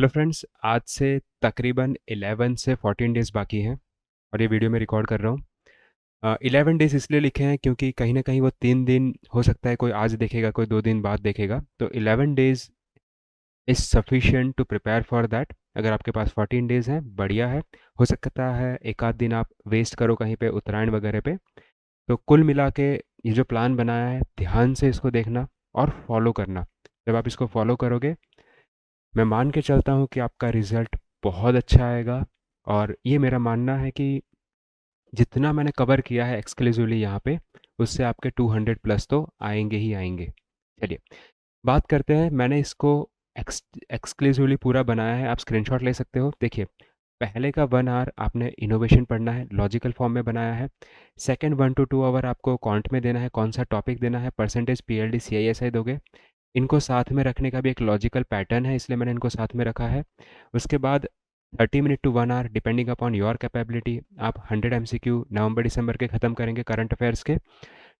Hello friends, आज से तकरीबन 11 से 14 डेज़ बाकी हैं और ये वीडियो मैं रिकॉर्ड कर रहा हूँ। 11 डेज़ इसलिए लिखे हैं क्योंकि कहीं न कहीं वो 3 दिन हो सकता है, कोई आज देखेगा, कोई 2 दिन बाद देखेगा। तो 11 days is sufficient to prepare for that. अगर आपके पास 14 डेज़ हैं, बढ़िया है। हो सकता है एक आध दिन आप वेस्ट करो कहीं पे उत्तरायण वगैरह पे। तो कुल मिला के ये जो प्लान बनाया है, ध्यान से इसको देखना और फॉलो करना। जब आप इसको फॉलो करोगे, मैं मान के चलता हूँ कि आपका रिज़ल्ट बहुत अच्छा आएगा। और ये मेरा मानना है कि जितना मैंने कवर किया है एक्सक्लूसिवली यहाँ पे, उससे आपके 200 प्लस तो आएंगे ही आएंगे। चलिए, बात करते हैं। मैंने इसको एक्सक्लूसिवली पूरा बनाया है, आप स्क्रीनशॉट ले सकते हो। देखिए, पहले का 1 आवर आपने इनोवेशन पढ़ना है, लॉजिकल फॉर्म में बनाया है। सेकंड 1 to 2 आवर आपको कॉन्ट में देना है, कौन सा टॉपिक देना है, परसेंटेज पीएलडी सीआईएसआई दोगे। इनको साथ में रखने का भी एक लॉजिकल पैटर्न है, इसलिए मैंने इनको साथ में रखा है। उसके बाद 30 minute to 1 hour depending upon your capability, आप 100 MCQ नवंबर दिसंबर के ख़त्म करेंगे करंट अफेयर्स के।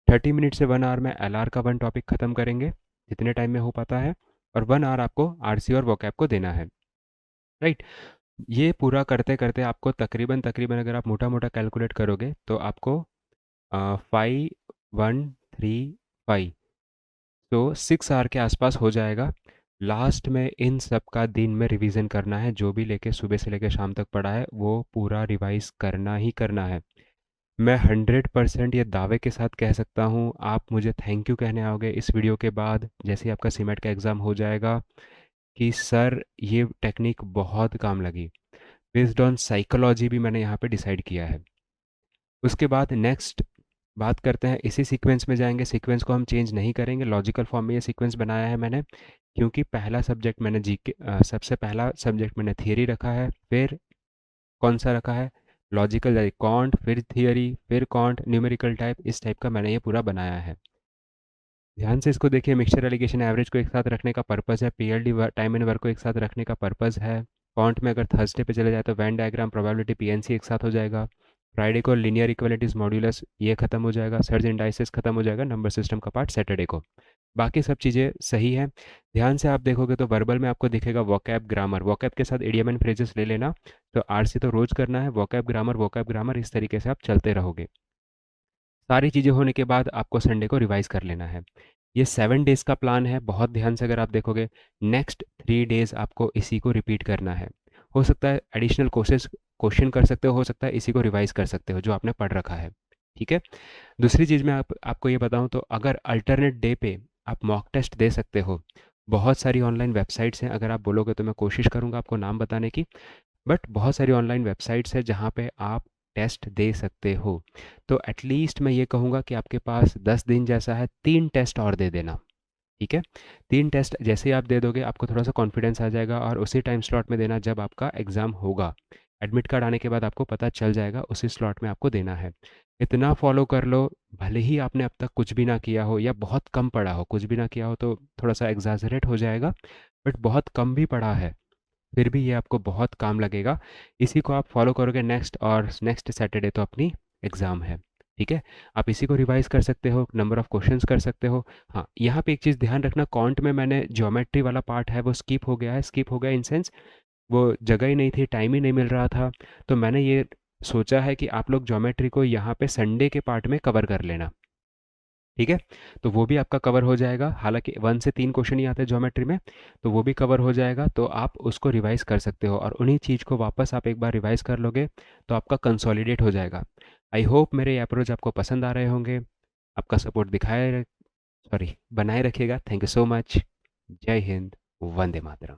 30 मिनट से 1 आवर में एलआर का 1 टॉपिक ख़त्म करेंगे जितने टाइम में हो पाता है। और 1 आवर आपको आरसी और वोकैब को देना है, राइट। ये पूरा करते करते आपको तकरीबन तकरीबन अगर आप मोटा मोटा कैलकुलेट करोगे तो आपको 5135, तो 6 आवर के आसपास हो जाएगा। लास्ट में इन सब का दिन में रिवीजन करना है, जो भी लेके सुबह से लेके शाम तक पढ़ा है वो पूरा रिवाइज करना ही करना है। मैं 100% ये दावे के साथ कह सकता हूँ, आप मुझे थैंक यू कहने आओगे इस वीडियो के बाद, जैसे ही आपका सीमेट का एग्ज़ाम हो जाएगा, कि सर ये टेक्निक बहुत काम लगी। बेस्ड ऑन साइकोलॉजी भी मैंने यहाँ पे डिसाइड किया है। उसके बाद नेक्स्ट बात करते हैं, इसी सीक्वेंस में जाएंगे। सीक्वेंस को हम चेंज नहीं करेंगे, लॉजिकल फॉर्म में ये सीक्वेंस बनाया है मैंने, क्योंकि पहला सब्जेक्ट मैंने जीके, सबसे पहला सब्जेक्ट मैंने थियरी रखा है, फिर कौन सा रखा है, लॉजिकल कॉन्ट, फिर थियरी, फिर कॉन्ट, न्यूमेरिकल टाइप, इस टाइप का मैंने ये पूरा बनाया है। ध्यान से इसको देखिए। मिक्सचर एलिगेशन एवरेज को एक साथ रखने का पर्पज़ है, पीएलडी टाइम एंड वर्क को एक साथ रखने का पर्पज़ है। कॉन्ट में अगर थर्सडे पे चले जाए तो वैन डायग्राम, प्रोबेबिलिटी, पीएनसी एक साथ हो जाएगा। फ्राइडे को लीनियर इक्वलिटीज, मॉड्यूलस ये खत्म हो जाएगा। सर्ज इंडाइसिस खत्म हो जाएगा, नंबर सिस्टम का पार्ट सैटरडे को। बाकी सब चीज़ें सही है। ध्यान से आप देखोगे तो वर्बल में आपको दिखेगा वोकैब ग्रामर, वोकैब के साथ इडियम एंड फ्रेजेस ले लेना। तो आरसी तो रोज करना है, वोकैब ग्रामर, इस तरीके से आप चलते रहोगे। सारी चीज़ें होने के बाद आपको संडे को रिवाइज कर लेना है। ये 7 डेज़ का प्लान है, बहुत ध्यान से अगर आप देखोगे। नेक्स्ट 3 डेज़ आपको इसी को रिपीट करना है। हो सकता है एडिशनल कोर्सेज क्वेश्चन कर सकते हो सकता है इसी को रिवाइज कर सकते हो जो आपने पढ़ रखा है, ठीक है। दूसरी चीज़ मैं आपको ये बताऊं तो अगर अल्टरनेट डे पे आप मॉक टेस्ट दे सकते हो, बहुत सारी ऑनलाइन वेबसाइट्स हैं। अगर आप बोलोगे तो मैं कोशिश करूंगा आपको नाम बताने की, बट बहुत सारी ऑनलाइन वेबसाइट्स है जहाँ पे आप टेस्ट दे सकते हो। तो एटलीस्ट मैं ये कहूँगा कि आपके पास 10 दिन जैसा है, 3 टेस्ट और दे देना, ठीक है। 3 टेस्ट जैसे ही आप दे दोगे आपको थोड़ा सा कॉन्फिडेंस आ जाएगा, और उसी टाइम स्लॉट में देना जब आपका एग्ज़ाम होगा। एडमिट कार्ड आने के बाद आपको पता चल जाएगा, उसी स्लॉट में आपको देना है। इतना फॉलो कर लो, भले ही आपने अब तक कुछ भी ना किया हो या बहुत कम पढ़ा हो। कुछ भी ना किया हो तो थोड़ा सा एग्जाजरेट हो जाएगा, बट बहुत कम भी पढ़ा है फिर भी ये आपको बहुत काम लगेगा। इसी को आप फॉलो करोगे नेक्स्ट, और नेक्स्ट सैटरडे तो अपनी एग्ज़ाम है, ठीक है। आप इसी को रिवाइज कर सकते हो, नंबर ऑफ क्वेश्चंस कर सकते हो। हाँ, यहाँ पे एक चीज़ ध्यान रखना, कॉन्ट में मैंने ज्योमेट्री वाला पार्ट है वो स्किप हो गया है। स्किप हो गया इन सेंस वो जगह ही नहीं थी, टाइम ही नहीं मिल रहा था। तो मैंने ये सोचा है कि आप लोग ज्योमेट्री को यहाँ पे संडे के पार्ट में कवर कर लेना, ठीक है। तो वो भी आपका कवर हो जाएगा, हालांकि 1 से 3 क्वेश्चन ही आते हैं ज्योमेट्री में, तो वो भी कवर हो जाएगा। तो आप उसको रिवाइज कर सकते हो, और उन्हीं चीज़ को वापस आप एक बार रिवाइज कर लोगे तो आपका कंसोलिडेट हो जाएगा। आई होप मेरे अप्रोच आपको पसंद आ रहे होंगे। आपका सपोर्ट बनाए रखिएगा। Thank you so much. जय हिंद, वंदे मातरम।